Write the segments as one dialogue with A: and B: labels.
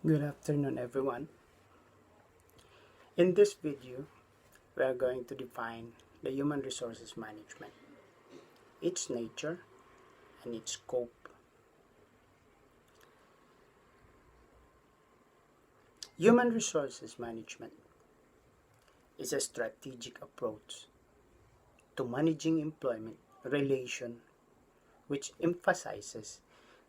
A: Good afternoon, everyone. In this video, we are going to define the human resources management, its nature, and its scope. Human resources management is a strategic approach to managing employment relation which emphasizes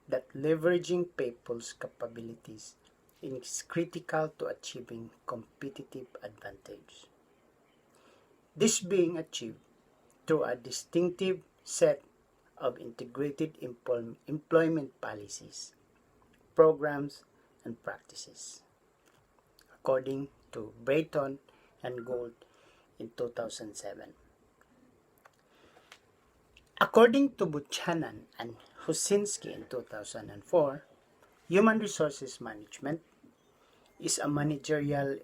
A: that leveraging people's capabilities is critical to achieving competitive advantage. This being achieved through a distinctive set of integrated employment policies, programs, and practices, according to Brayton and Gould in 2007. According to Buchanan and Husinski in 2004, human resources management is a managerial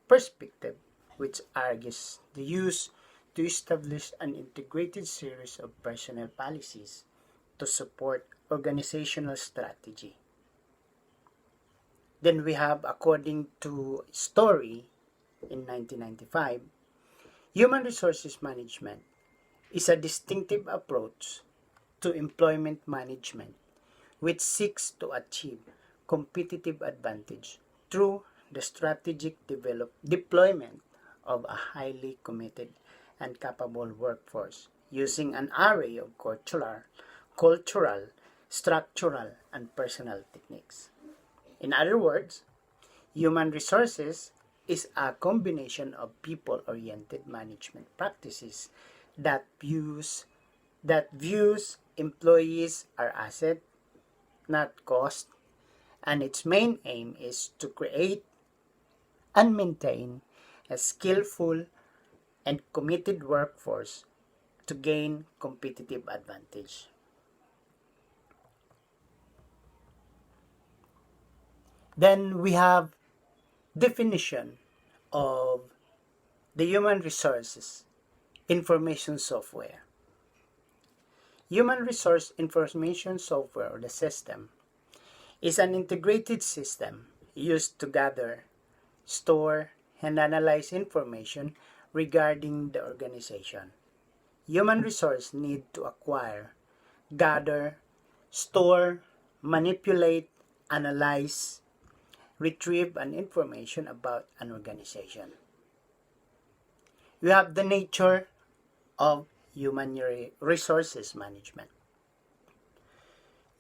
A: perspective which argues the use to establish an integrated series of personnel policies to support organizational strategy. Then we have, according to Story in 1995, human resources management is a distinctive approach to employment management which seeks to achieve competitive advantage through the strategic deployment of a highly committed and capable workforce using an array of cultural, structural, and personal techniques. In other words, human resources is a combination of people-oriented management practices that views employees are asset, not cost, and its main aim is to create and maintain a skillful and committed workforce to gain competitive advantage. Then we have definition of the human resources information software. Human resource information software, or the system, is an integrated system used to gather, store, and analyze information regarding the organization. Human resources need to acquire, gather, store, manipulate, analyze, retrieve an information about an organization. We have the nature of human resources management.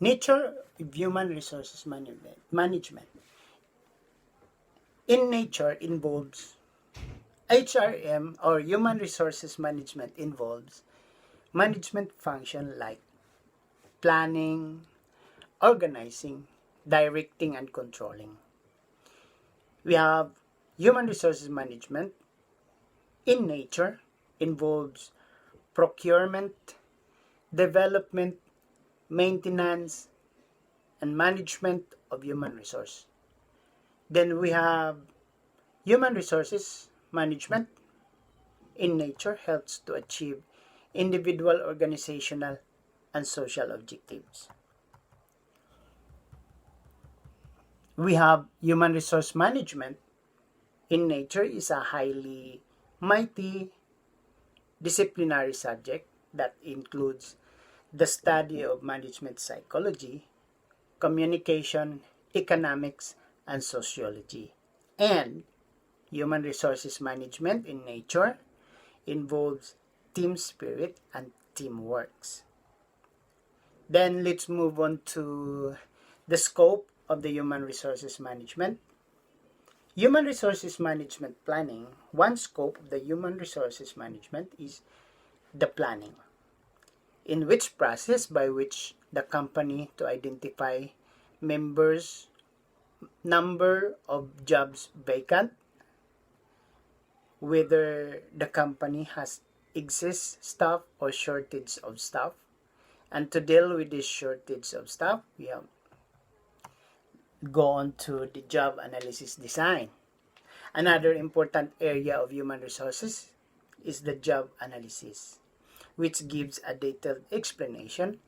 A: Nature of human resources management. In nature involves HRM, or human resources management, involves management function like planning, organizing, directing, and controlling. We have human resources management in nature involves procurement, development, maintenance, and management of human resource. Then we have human resources management in nature helps to achieve individual, organizational, and social objectives. We have human resource management in nature is a highly multidisciplinary subject that includes the study of management psychology, communication, economics, and sociology. And human resources management in nature involves team spirit and teamwork. Then let's move on to the scope of the human resources management. Human resources management planning. One scope of the human resources management is the planning, in which process by which the company to identify members, number of jobs vacant, whether the company has excess staff or shortage of staff, and to deal with this shortage of staff, we have go on to the job analysis design. Another important area of human resources is the job analysis, which gives a detailed explanation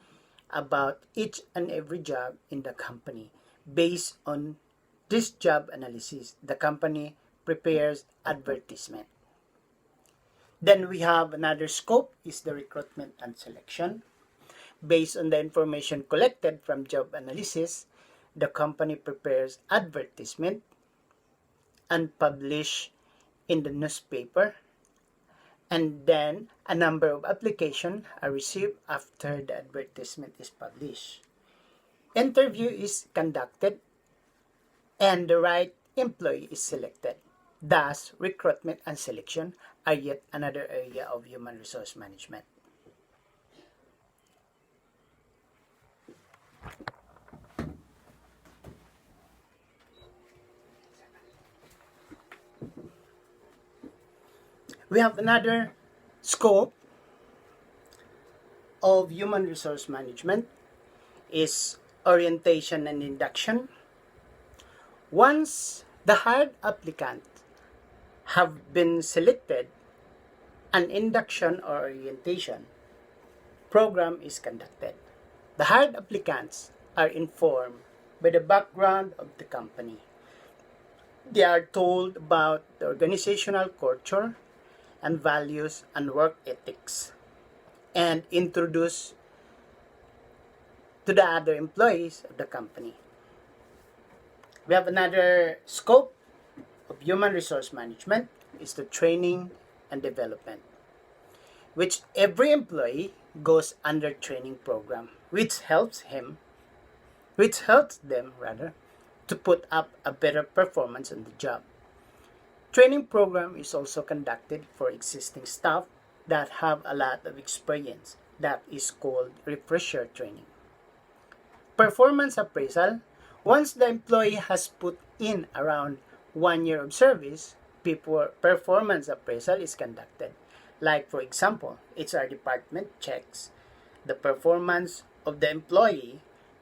A: about each and every job in the company based on this job analysis, the company prepares advertisement. Then we have another scope is the recruitment and selection. Based on the information collected from job analysis, the company prepares advertisement and publish in the newspaper, and then a number of applications are received after the advertisement is published. Interview is conducted and the right employee is selected. Thus, recruitment and selection are yet another area of human resource management. We have another scope of human resource management is orientation and induction. Once the hired applicant have been selected, an induction or orientation program is conducted. The hired applicants are informed by the background of the company. They are told about the organizational culture and values and work ethics, and introduced to the other employees of the company. We have another scope of human resource management is the training and development, which every employee goes under training program, which helps them to put up a better performance on the job. Training program is also conducted for existing staff that have a lot of experience. That is called refresher training. Performance appraisal. Once the employee has put in around 1 year of service, performance appraisal is conducted. Like for example, HR department checks the performance of the employee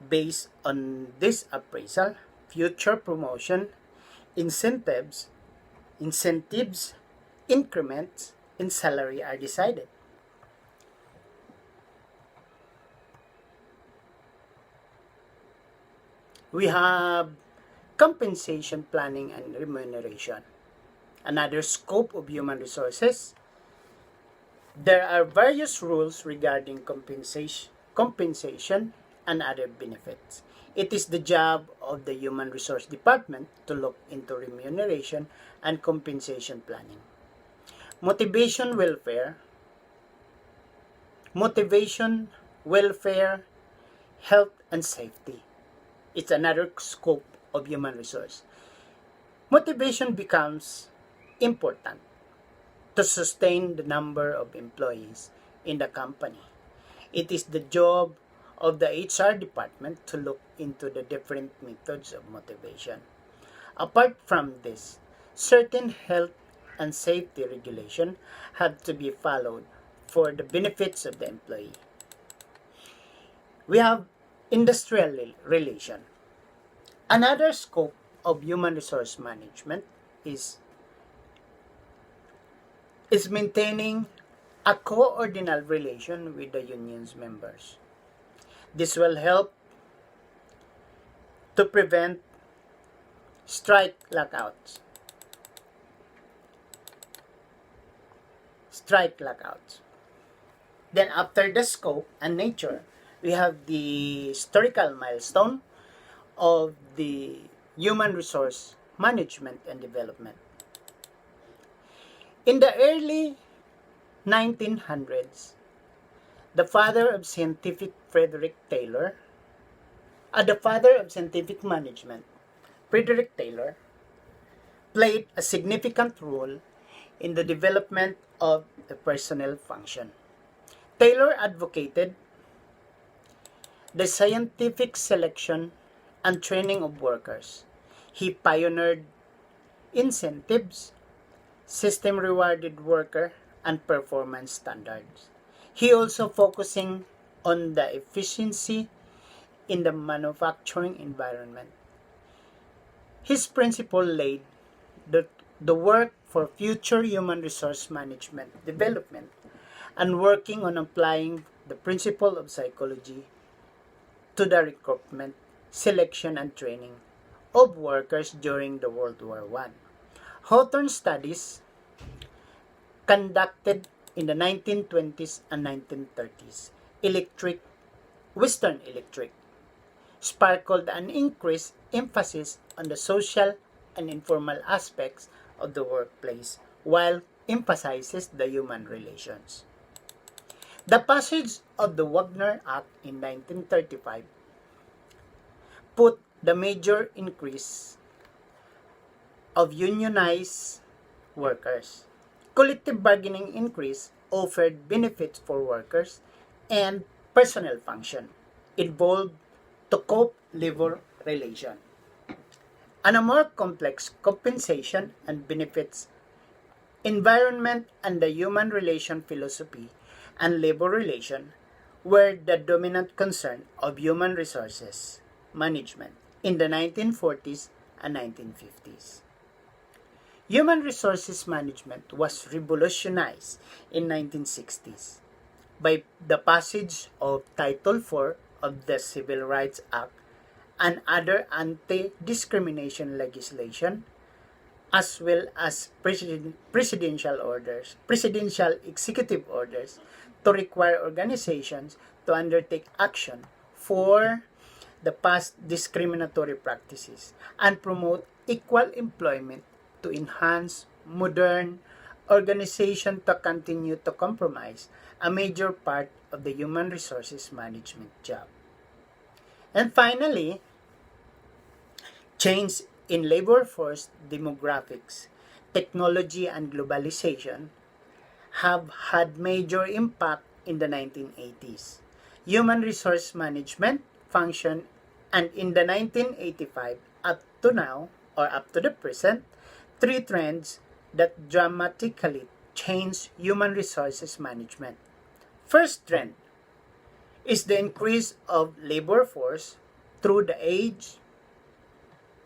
A: based on this appraisal. Future promotion, incentives, increments in salary are decided. We have compensation planning and remuneration. Another scope of human resources. There are various rules regarding compensation and other benefits. It is the job of the Human Resource Department to look into remuneration and compensation planning. Motivation, welfare, health, and safety. It's another scope of human resource. Motivation becomes important to sustain the number of employees in the company. It is the job of the HR department to look into the different methods of motivation. Apart from this, certain health and safety regulations have to be followed for the benefits of the employee. We have industrial relation. Another scope of human resource management is maintaining a coordinal relation with the union's members. This will help to prevent strike lockouts. Then after the scope and nature, we have the historical milestone of the human resource management and development. In the early 1900s, the father of scientific management, Frederick Taylor, played a significant role in the development of the personnel function. Taylor advocated the scientific selection and training of workers. He pioneered incentives, system rewarded worker, and performance standards. He also focusing on the efficiency in the manufacturing environment. His principle laid the work for future human resource management development and working on applying the principle of psychology to the recruitment, selection, and training of workers during the World War I. Hawthorne studies conducted in the 1920s and 1930s, Western Electric, sparkled an increased emphasis on the social and informal aspects of the workplace while emphasizes the human relations. The passage of the Wagner Act in 1935 put the major increase of unionized workers. Collective bargaining increase offered benefits for workers and personnel function involved to cope labor relation. And a more complex compensation and benefits environment and the human relation philosophy and labor relation were the dominant concern of human resources management in the 1940s and 1950s. Human resources management was revolutionized in 1960s by the passage of Title IV of the Civil Rights Act and other anti-discrimination legislation, as well as presidential executive orders to require organizations to undertake action for the past discriminatory practices and promote equal employment to enhance modern organization to continue to compromise a major part of the human resources management job. And finally, change in labor force demographics, technology, and globalization have had major impact in the 1980s. Human resource management function and in the 1985 up to now or up to the present, three trends that dramatically change human resources management. First trend is the increase of labor force through the age,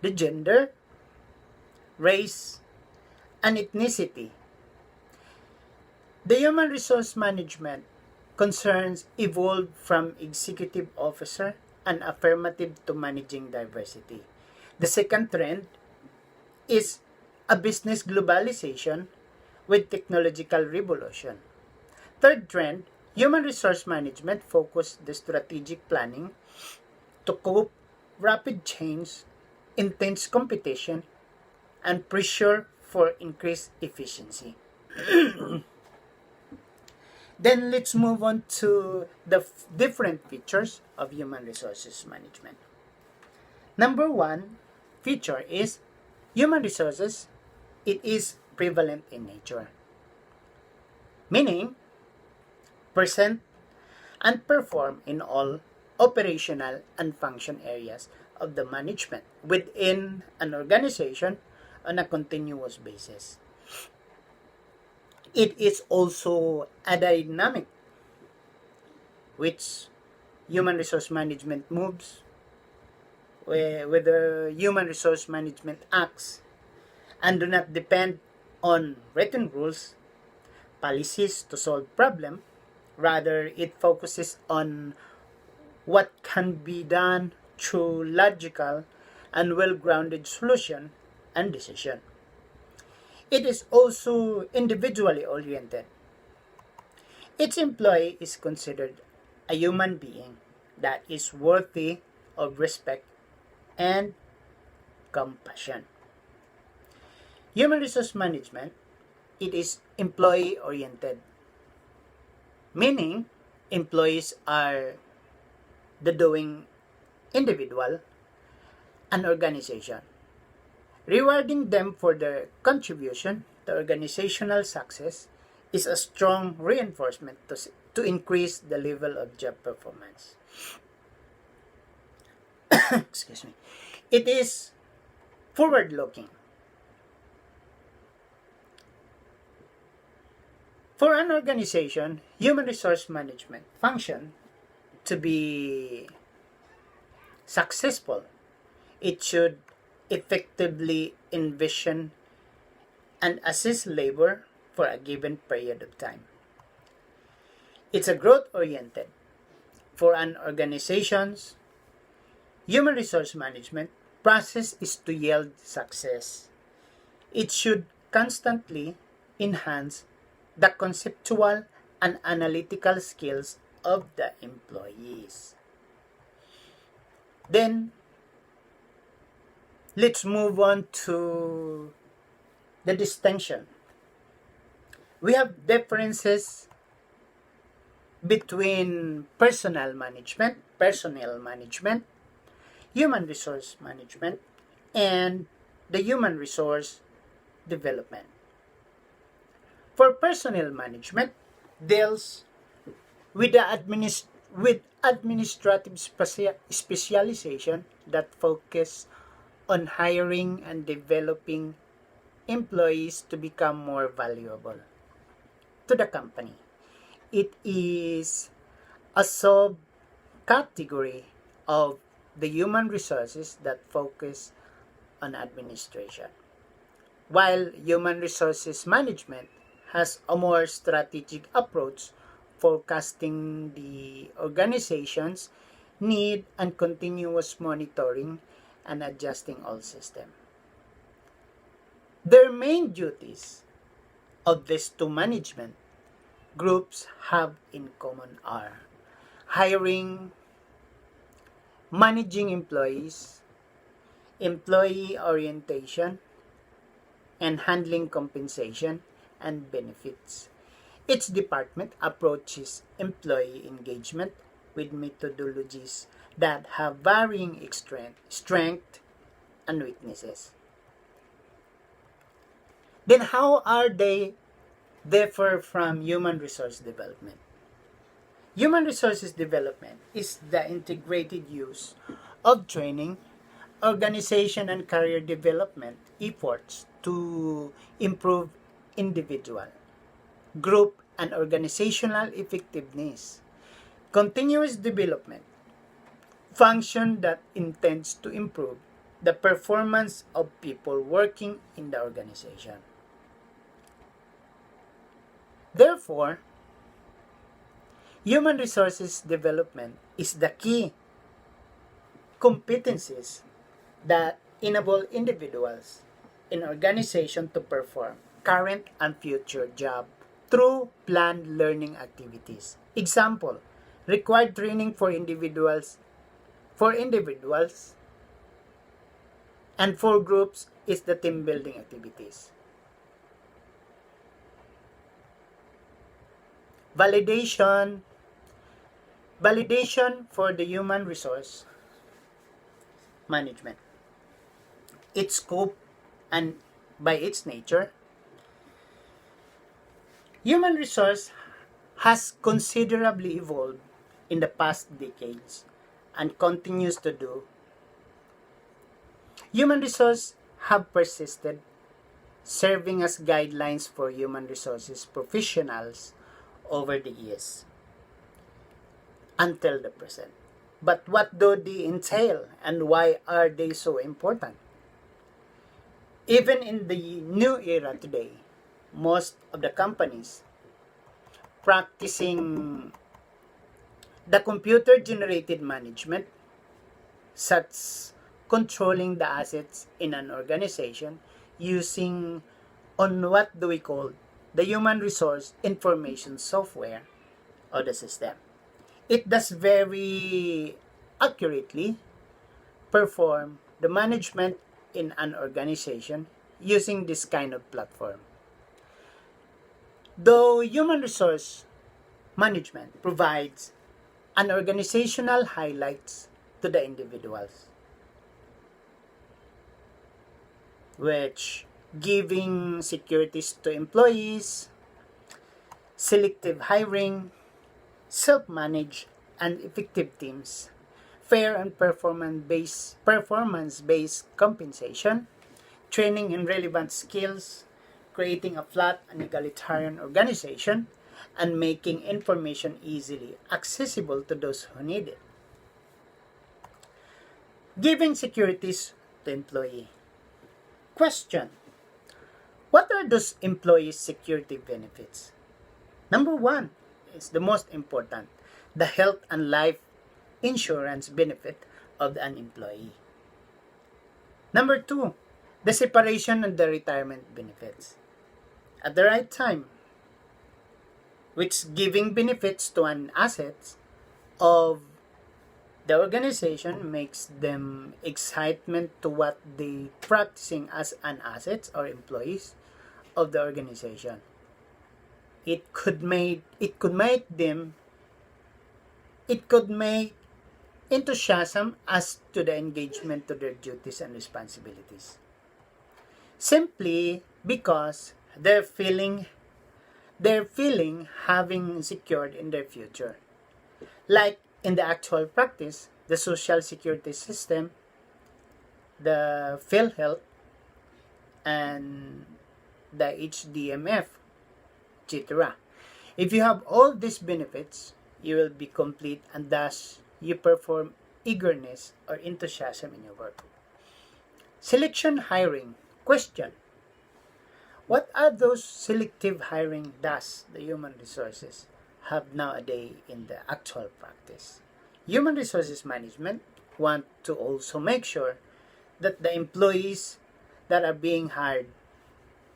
A: the gender, race, and ethnicity. The human resource management concerns evolved from executive officer and affirmative to managing diversity. The second trend is a business globalization with technological revolution. Third trend, human resource management focused the strategic planning to cope rapid change, intense competition, and pressure for increased efficiency. Then let's move on to the different features of human resources management. Number one feature is human resources. It is prevalent in nature, meaning present and perform in all operational and function areas of the management within an organization on a continuous basis. It is also a dynamic which human resource management moves, where the human resource management acts and do not depend on written rules, policies to solve problem. Rather, it focuses on what can be done through logical and well-grounded solution and decision. It is also individually oriented. Each employee is considered a human being that is worthy of respect and compassion. Human resource management, it is employee oriented, meaning employees are the doing individual and organization. Rewarding them for their contribution to organizational success is a strong reinforcement to increase the level of job performance. Excuse me. It is forward-looking. For an organization, human resource management function to be successful, it should effectively envision and assist labor for a given period of time. It's a growth-oriented. For an organization's human resource management process is to yield success. It should constantly enhance the conceptual and analytical skills of the employees. Then, let's move on to the distinction. We have differences between personnel management, human resource management, and the human resource development. For personnel management, deals with with administrative specialization that focus on hiring and developing employees to become more valuable to the company. It is a subcategory of the human resources that focus on administration. While human resources management has a more strategic approach, forecasting the organization's need and continuous monitoring and adjusting all systems. Their main duties of these two management groups have in common are hiring, managing employees, employee orientation, and handling compensation and benefits. Each department approaches employee engagement with methodologies that have varying strength and weaknesses. Then how are they differ from human resource development? Human resources development is the integrated use of training, organization, and career development efforts to improve individual, group, and organizational effectiveness. Continuous development function that intends to improve the performance of people working in the organization. Therefore, human resources development is the key competencies that enable individuals in organization to perform current and future job through planned learning activities. Example, required training for individuals and for groups is the team building activities. Validation for the human resource management. Its scope and by its nature, human resource has considerably evolved in the past decades and continues to do. Human resource have persisted, serving as guidelines for human resources professionals over the years until the present. But what do they entail and why are they so important? Even in the new era today, most of the companies practicing the computer-generated management, such controlling the assets in an organization using on what do we call the human resource information software or the system. It does very accurately perform the management in an organization using this kind of platform. Though human resource management provides an organizational highlights to the individuals, which giving securities to employees, selective hiring, self-managed and effective teams, fair and performance-based compensation, training in relevant skills, creating a flat and egalitarian organization, and making information easily accessible to those who need it. Giving securities to employee. Question: what are those employee security benefits? Number one is the most important, the health and life insurance benefit of an employee. Number two, the separation and the retirement benefits. At the right time, which giving benefits to an asset of the organization makes them excitement to what they practicing as an asset or employees of the organization. It could make enthusiasm as to the engagement to their duties and responsibilities. Simply because they're feeling having secured in their future. Like in the actual practice, the social security system, the PhilHealth, and the HDMF, etc. If you have all these benefits, you will be complete and thus you perform eagerness or enthusiasm in your work. Selection hiring. Question. What are those selective hiring does the human resources have nowadays in the actual practice? Human resources management want to also make sure that the employees that are being hired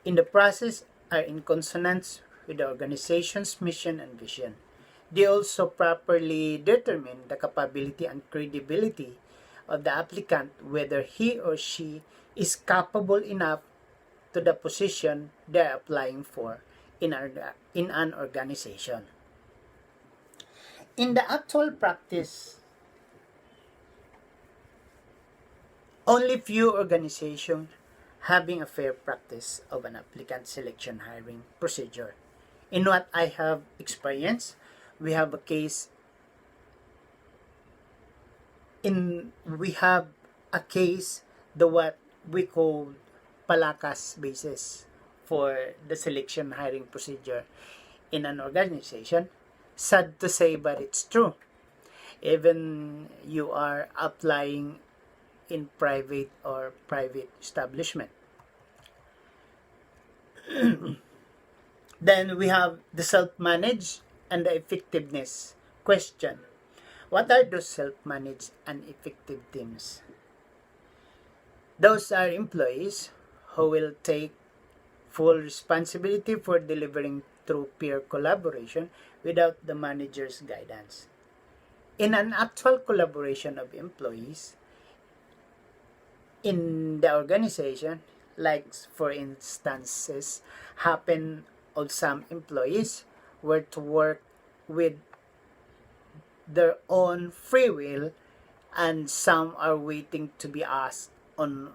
A: in the process are in consonance with the organization's mission and vision. They also properly determine the capability and credibility of the applicant, whether he or she is capable enough to the position they're applying for in an organization. In the actual practice, only few organizations having a fair practice of an applicant selection hiring procedure. In what I have experienced, we have a case the what we call palakas basis for the selection hiring procedure in an organization. Sad to say, but it's true. Even you are applying in private establishment. Then we have the self-managed and the effectiveness. Question. What are those self-managed and effective teams? Those are employees who will take full responsibility for delivering through peer collaboration without the manager's guidance. In an actual collaboration of employees in the organization, like for instances happen of some employees were to work with their own free will and some are waiting to be asked on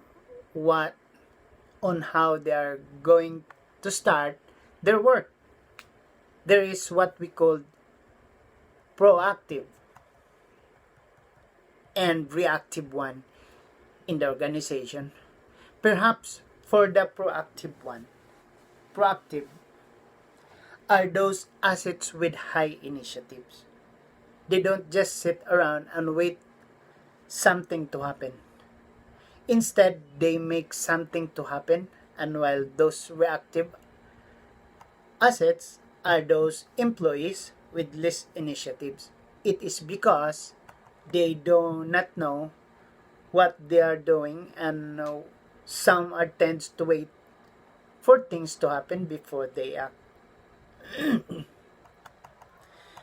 A: how they are going to start their work. There is what we call proactive and reactive one in the organization. Perhaps for the proactive are those assets with high initiatives. They don't just sit around and wait something to happen. Instead, they make something to happen, and while those reactive assets are those employees with less initiatives, it is because they do not know what they are doing and some are tends to wait for things to happen before they act.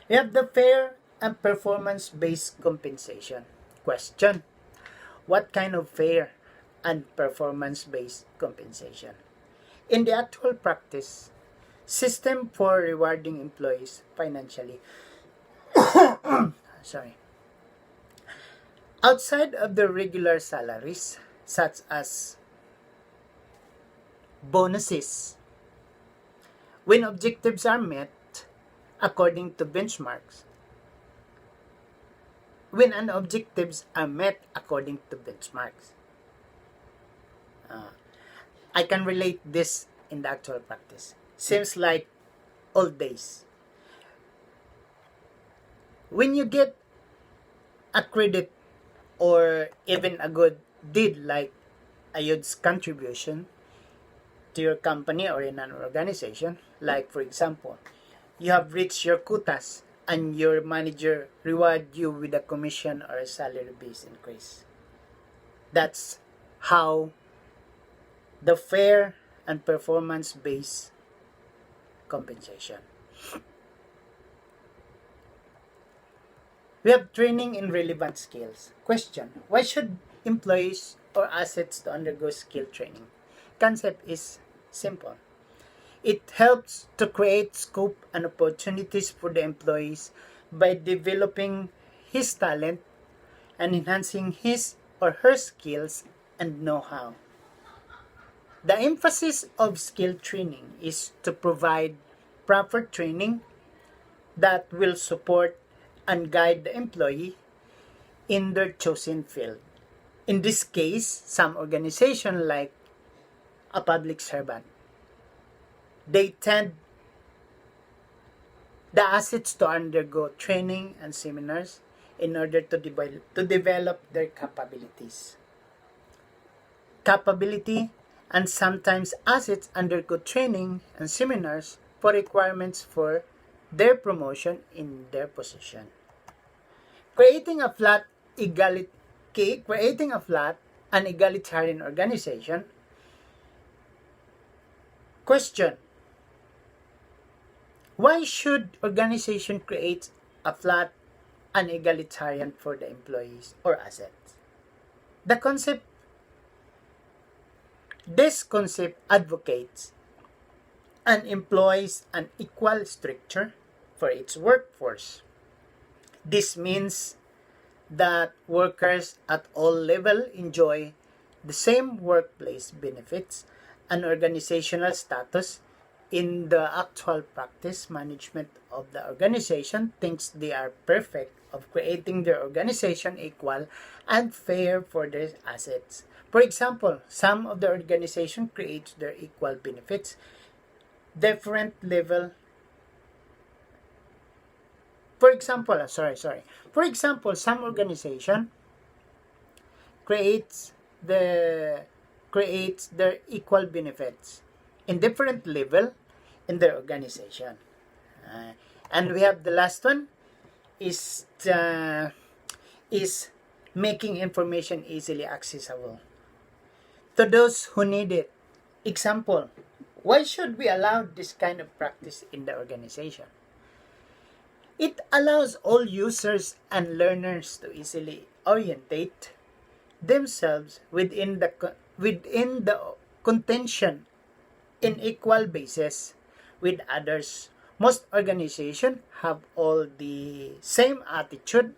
A: We have the fair and performance-based compensation. Question. What kind of fair and performance-based compensation? In the actual practice, system for rewarding employees financially. Sorry. Outside of the regular salaries, such as bonuses, when objectives are met according to benchmarks, when an objectives are met according to benchmarks. I can relate this in the actual practice. Seems like old days. When you get a credit or even a good deed like a huge contribution to your company or in an organization, like for example, you have reached your quotas and your manager reward you with a commission or a salary base increase. That's how the fair and performance-based compensation. We have training in relevant skills. Question: why should employees or assets to undergo skill training? Concept is simple. It helps to create scope and opportunities for the employees by developing his talent and enhancing his or her skills and know-how. The emphasis of skill training is to provide proper training that will support and guide the employee in their chosen field. In this case, some organization like a public servant, they tend the assets to undergo training and seminars in order to develop their capabilities. And sometimes assets undergo training and seminars for requirements for their promotion in their position. Creating a flat and egalitarian organization. Question: why should organization create a flat and egalitarian for the employees or assets? This concept advocates and employs an equal structure for its workforce. This means that workers at all levels enjoy the same workplace benefits and organizational status. In the actual practice, management of the organization thinks they are perfect of creating their organization equal and fair for their assets. For example, some of the organization creates their equal benefits, different level. For example, some organization creates their equal benefits in different level in their organization. And we have the last one is making information easily accessible to those who need it. Example: why should we allow this kind of practice in the organization? It allows all users and learners to easily orientate themselves within the contention in equal basis with others. Most organizations have all the same attitude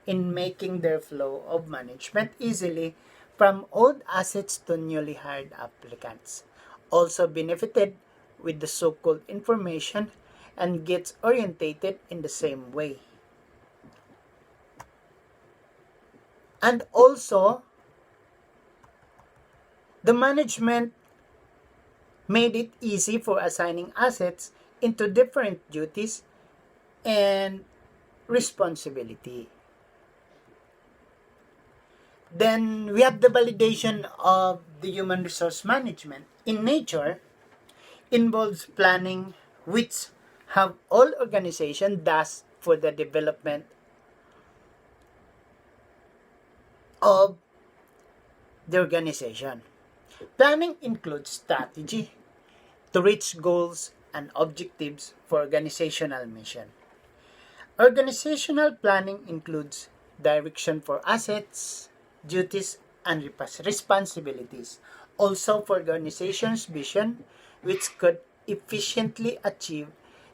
A: in making their flow of management easily from old assets to newly hired applicants. Also benefited with the so-called information and gets orientated in the same way. And also, the management made it easy for assigning assets into different duties and responsibility. Then we have the validation of the human resource management. In nature, involves planning, which have all organization does for the development of the organization. Planning includes strategy to reach goals and objectives for organizational mission. Organizational planning includes direction for assets, duties, and responsibilities. Also for the organization's vision, which could efficiently achieve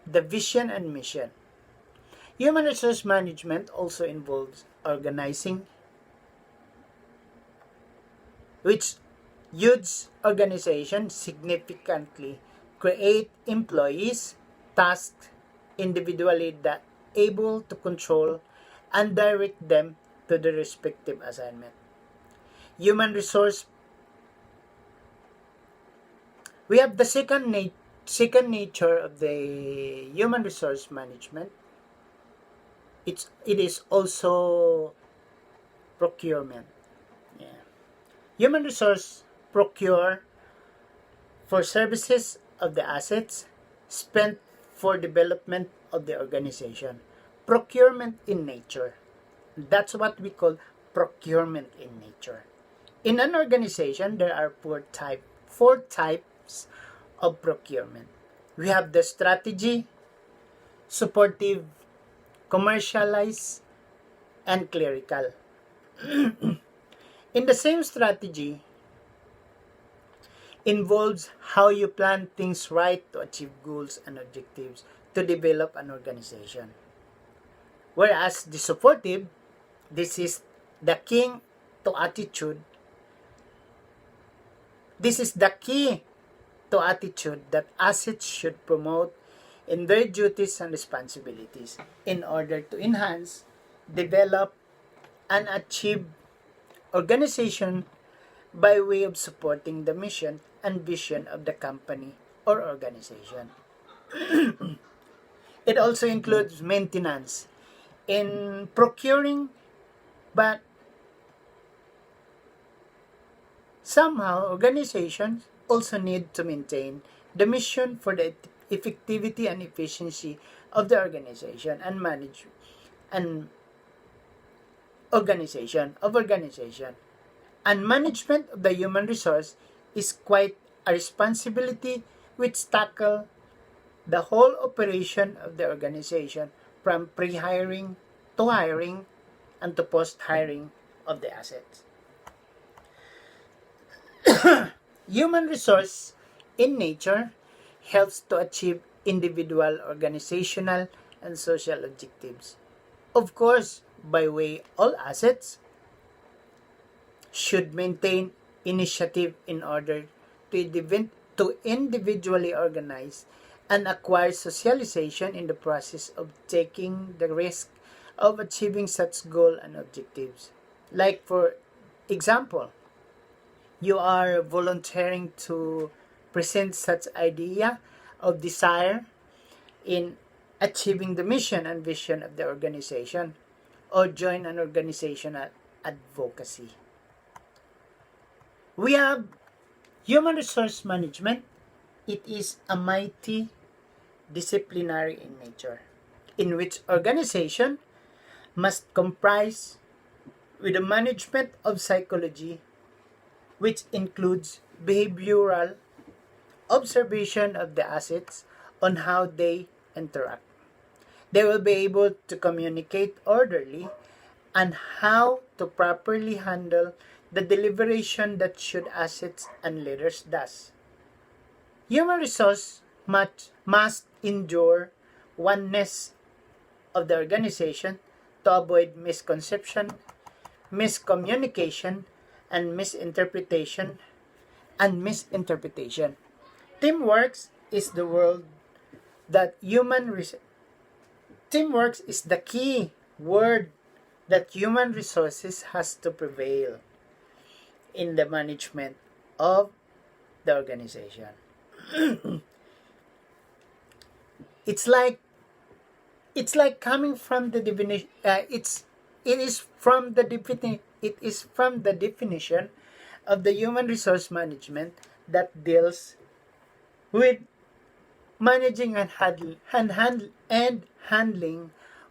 A: the vision and mission. Human resource management also involves organizing, which huge organizations significantly create employees tasked individually that able to control and direct them to the respective assignment. Human resource. We have the second nature of the human resource management. It is also procurement. Yeah. Human resource procure for services of the assets spent for development of the organization. Procurement in nature. That's what we call procurement in nature. In an organization, there are four types of procurement. We have the strategy, supportive, commercialized, and clerical. In the same strategy involves how you plan things right to achieve goals and objectives to develop an organization. Whereas the supportive, this is the king to attitude. This is the key to attitude that assets should promote in their duties and responsibilities in order to enhance, develop, and achieve organization by way of supporting the mission and vision of the company or organization. It also includes maintenance in procuring, but somehow organizations also need to maintain the mission for the effectivity and efficiency of the organization and manage and organization. And management of the human resource is quite a responsibility which tackle the whole operation of the organization from pre-hiring to hiring and to post-hiring of the assets. Human resource in nature helps to achieve individual, organizational, and social objectives. Of course, by way all assets should maintain initiative in order to individually organize and acquire socialization in the process of taking the risk of achieving such goal and objectives. Like for example, you are volunteering to present such idea of desire in achieving the mission and vision of the organization or join an organizational advocacy. We have human resource management. It is a mighty disciplinary in nature, in which organization must comprise with the management of psychology, which includes behavioral observation of the assets on how they interact. They will be able to communicate orderly and how to properly handle the deliberation that should assets and leaders does. Human resource must endure oneness of the organization to avoid misconception, miscommunication, and misinterpretation. Teamwork is the world that teamwork is the key word that human resources has to prevail in the management of the organization. it's like it's like coming from the definition. It is from the definition of the human resource management that deals with managing and handling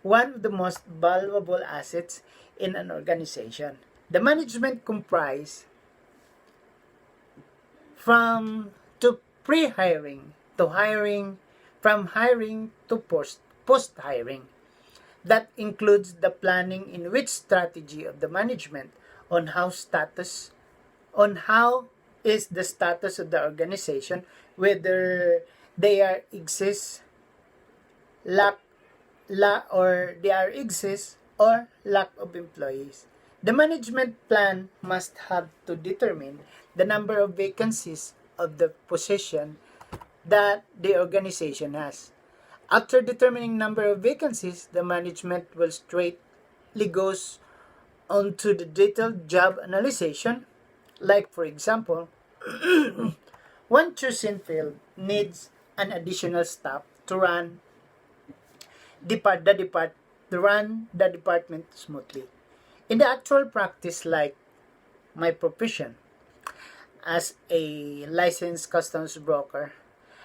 A: one of the most valuable assets in an organization. The management comprise from to pre-hiring to hiring, from hiring to post-hiring. That includes the planning in which strategy of the management on how is the status of the organization, whether they are exist or lack of employees. The management plan must have to determine the number of vacancies of the position that the organization has. After determining number of vacancies, the management will straightly goes on to the detailed job analysis. Like for example, one chosen field needs an additional staff to run the department smoothly. In the actual practice, like my profession as a licensed customs broker,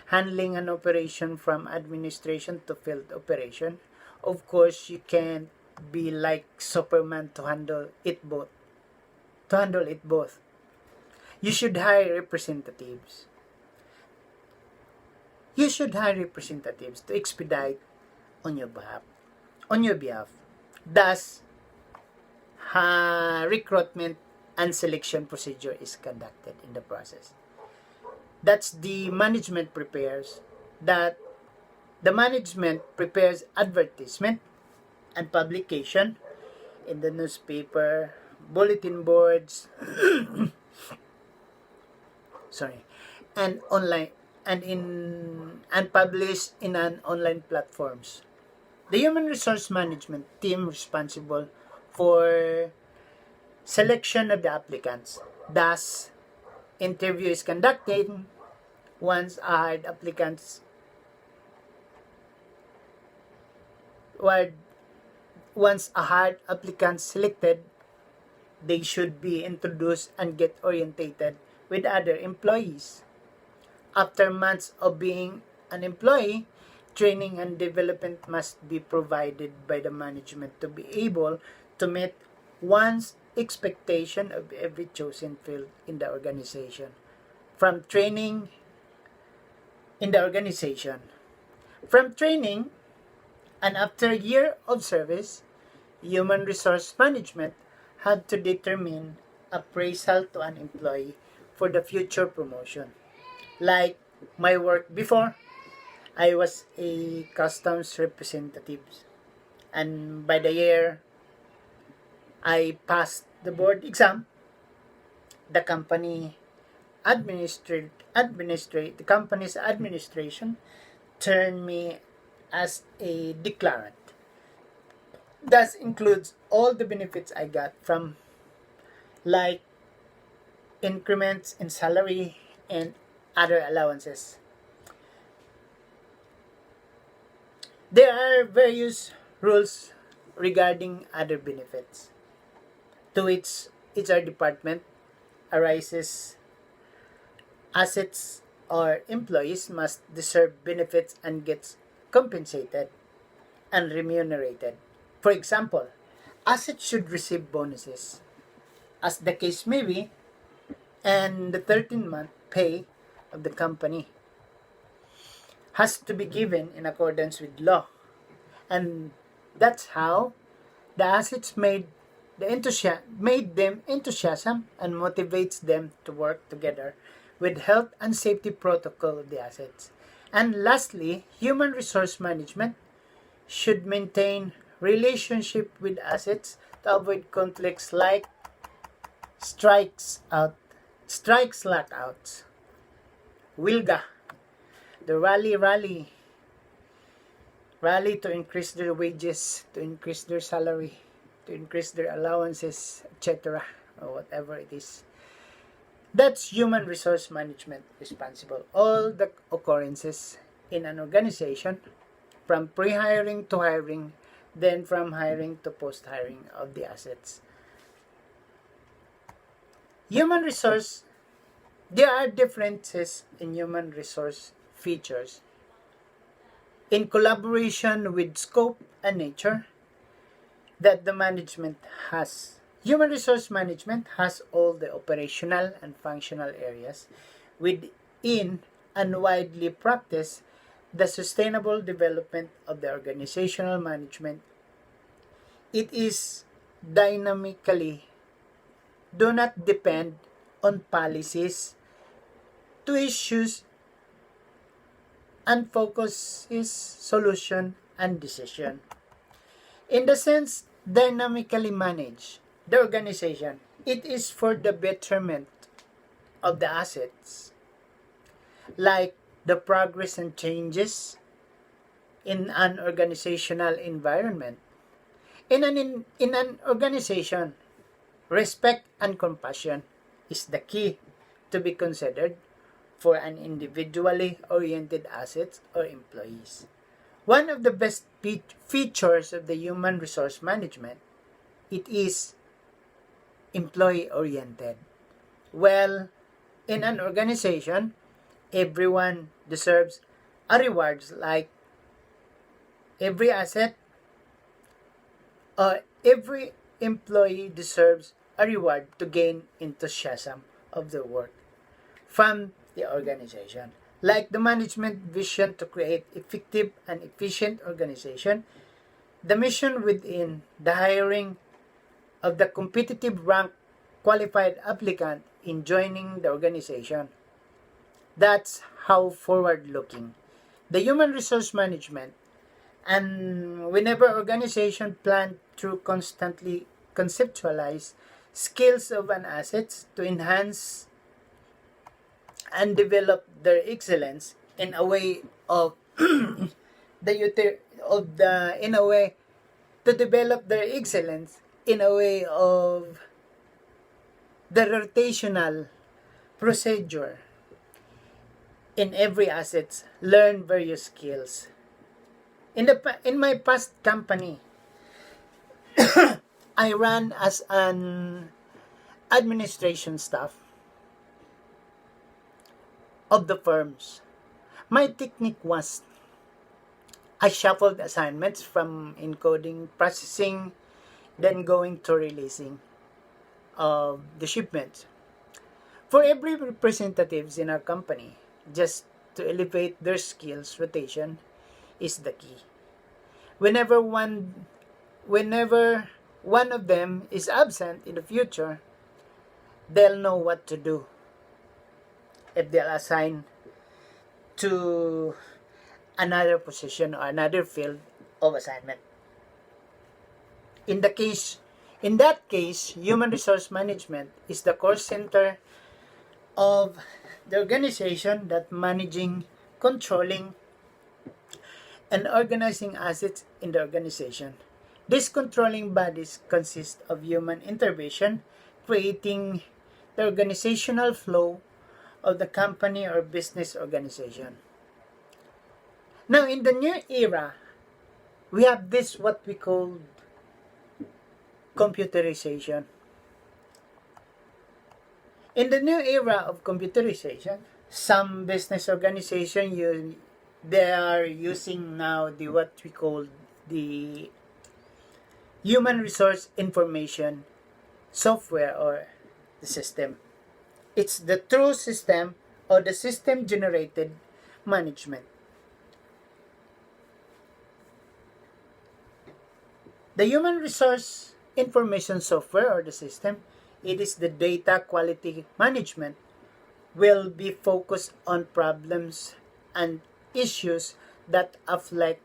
A: handling an operation from administration to field operation, of course you can't be like Superman to handle it both. You should hire representatives. You should hire representatives to expedite on your behalf. On your behalf. Thus, recruitment and selection procedure is conducted in the process. That's the management prepares. That the management prepares advertisement and publication in the newspaper, bulletin boards, sorry, and online and published in an online platforms. The human resource management team responsible for selection of the applicants. Thus, interview is conducted once a hired applicants once a hired applicant selected, they should be introduced and get orientated with other employees. After months of being an employee, training and development must be provided by the management to be able to meet one's expectation of every chosen field in the organization. From training in the organization. From training and after a year of service, human resource management had to determine appraisal to an employee for the future promotion. Like my work before, I was a customs representative, and by the year I passed the board exam, the the company's administration turned me as a declarant. That includes all the benefits I got from, like increments in salary and other allowances. There are various rules regarding other benefits, to which HR department arises. Assets or employees must deserve benefits and gets compensated and remunerated. For example, assets should receive bonuses, as the case may be, and the 13-month pay of the company has to be given in accordance with law. And that's how the assets made them enthusiasm and motivates them to work together with health and safety protocol of the assets. And lastly, human resource management should maintain relationship with assets to avoid conflicts like lockouts, wilga, the rally to increase their wages, to increase their salary, to increase their allowances, etc., or whatever it is. That's human resource management responsible. All the occurrences in an organization, from pre-hiring to hiring, then from hiring to post-hiring of the assets. Human resource, there are differences in human resource features. In collaboration with scope and nature that the management has. Human resource management has all the operational and functional areas within and widely practiced the sustainable development of the organizational management. It is dynamically do not depend on policies to issues and focuses solution and decision. In the sense dynamically manage the organization, it is for the betterment of the assets, like the progress and changes in an organizational environment. In an organization, respect and compassion is the key to be considered for an individually oriented assets or employees. One of the best features of the human resource management, it is employee oriented. Well, in an organization, everyone deserves a rewards, like every asset or every employee deserves a reward to gain enthusiasm of their work from the organization. Like the management vision to create effective and efficient organization, the mission within the hiring of the competitive rank qualified applicant in joining the organization. That's how forward-looking the human resource management, and whenever organization plan to constantly conceptualize skills of an assets to enhance and develop their excellence in a way of in a way to develop their excellence in a way of the rotational procedure in every assets, learn various skills. In my past company, I ran as an administration staff of the firms. My technique was I shuffled assignments from encoding, processing, then going to releasing of the shipments. For every representatives in our company, just to elevate their skills, rotation is the key. Whenever one of them is absent in the future, they'll know what to do if they'll assign to another position or another field of assignment. In that case, human resource management is the core center of the organization that managing, controlling, and organizing assets in the organization. These controlling bodies consist of human intervention, creating the organizational flow of the company or business organization. Now, in the new era, we have this what we call computerization. In the new era of computerization, some business organization they are using now the what we call the human resource information software or the system. It's the true system or the system generated management. The human resource information software or the system, it is the data quality management, will be focused on problems and issues that afflict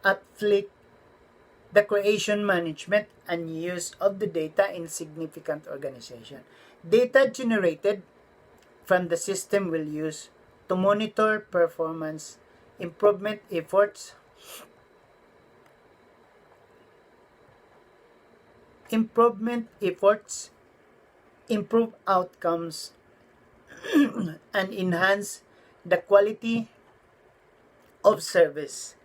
A: the creation, management, and use of the data in significant organization. Data generated from the system will use to monitor performance, improvement efforts, improve outcomes, and enhance the quality of service.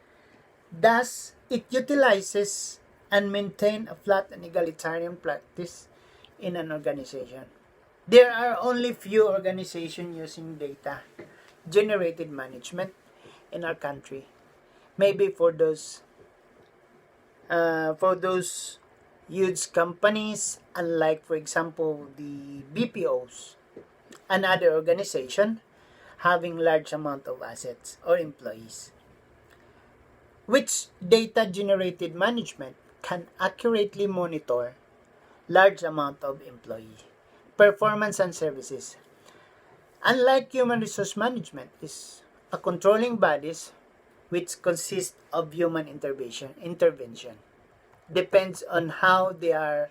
A: Thus, it utilizes and maintains a flat and egalitarian practice in an organization. There are only few organizations using data generated management in our country. Maybe for those huge companies, unlike for example the BPOs and other organization having large amount of assets or employees, which data generated management can accurately monitor large amount of employee performance and services. Unlike human resource management is a controlling bodies which consists of human intervention. Depends on how they are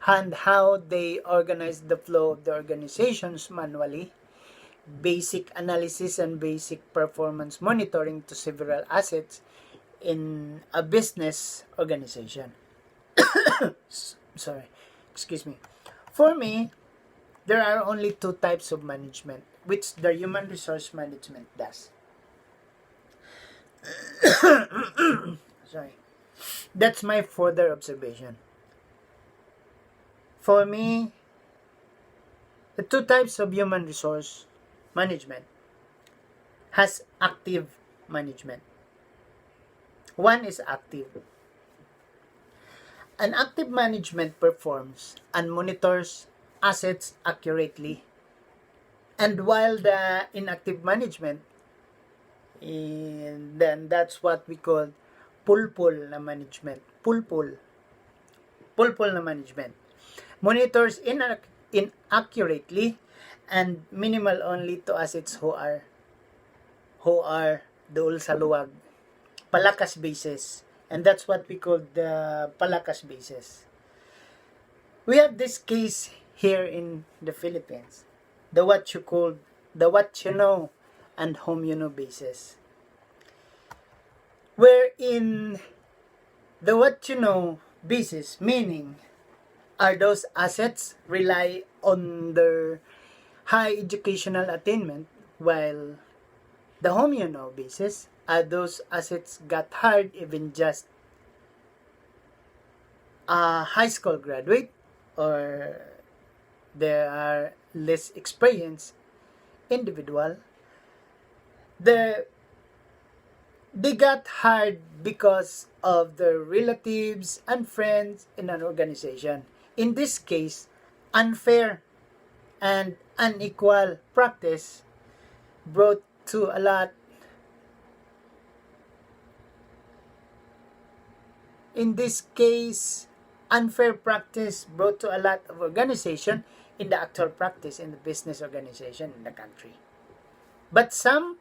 A: and how they organize the flow of the organizations manually, basic analysis and basic performance monitoring to several assets in a business organization. Sorry, excuse me. For me, there are only two types of management which the human resource management does. Sorry. That's my further observation. For me, the two types of human resource management has active management. One is active. An active management performs and monitors assets accurately. And while the inactive management, then that's what we call pull na management. Pull na management. Monitors inaccurately and minimal only to assets who are dool sa luwag. Palakas basis. And that's what we call the palakas basis. We have this case here in the Philippines. The what you know and whom you know basis. Wherein the what you know basis, meaning are those assets rely on their high educational attainment, while the whom you know basis are those assets got hired even just a high school graduate, or there are less experienced individual. They got hired because of their relatives and friends in an organization. In this case, unfair and unequal practice brought to a lot. In this case, unfair practice brought to a lot of organization in the actual practice in the business organization in the country. But some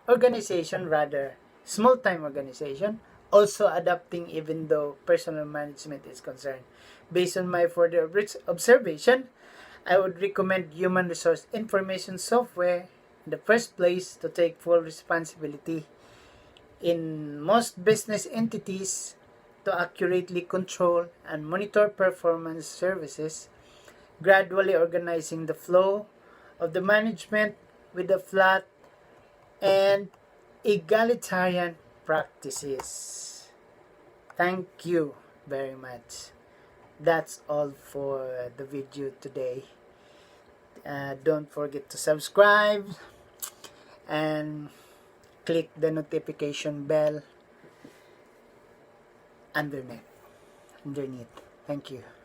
A: organization, rather small-time organization, also adapting even though personal management is concerned. Based on my further observation, I would recommend human resource information software in the first place to take full responsibility in most business entities to accurately control and monitor performance services, gradually organizing the flow of the management with a flat and egalitarian practices. Thank you very much. That's all for the video today. Don't forget to subscribe and click the notification bell underneath. Thank you.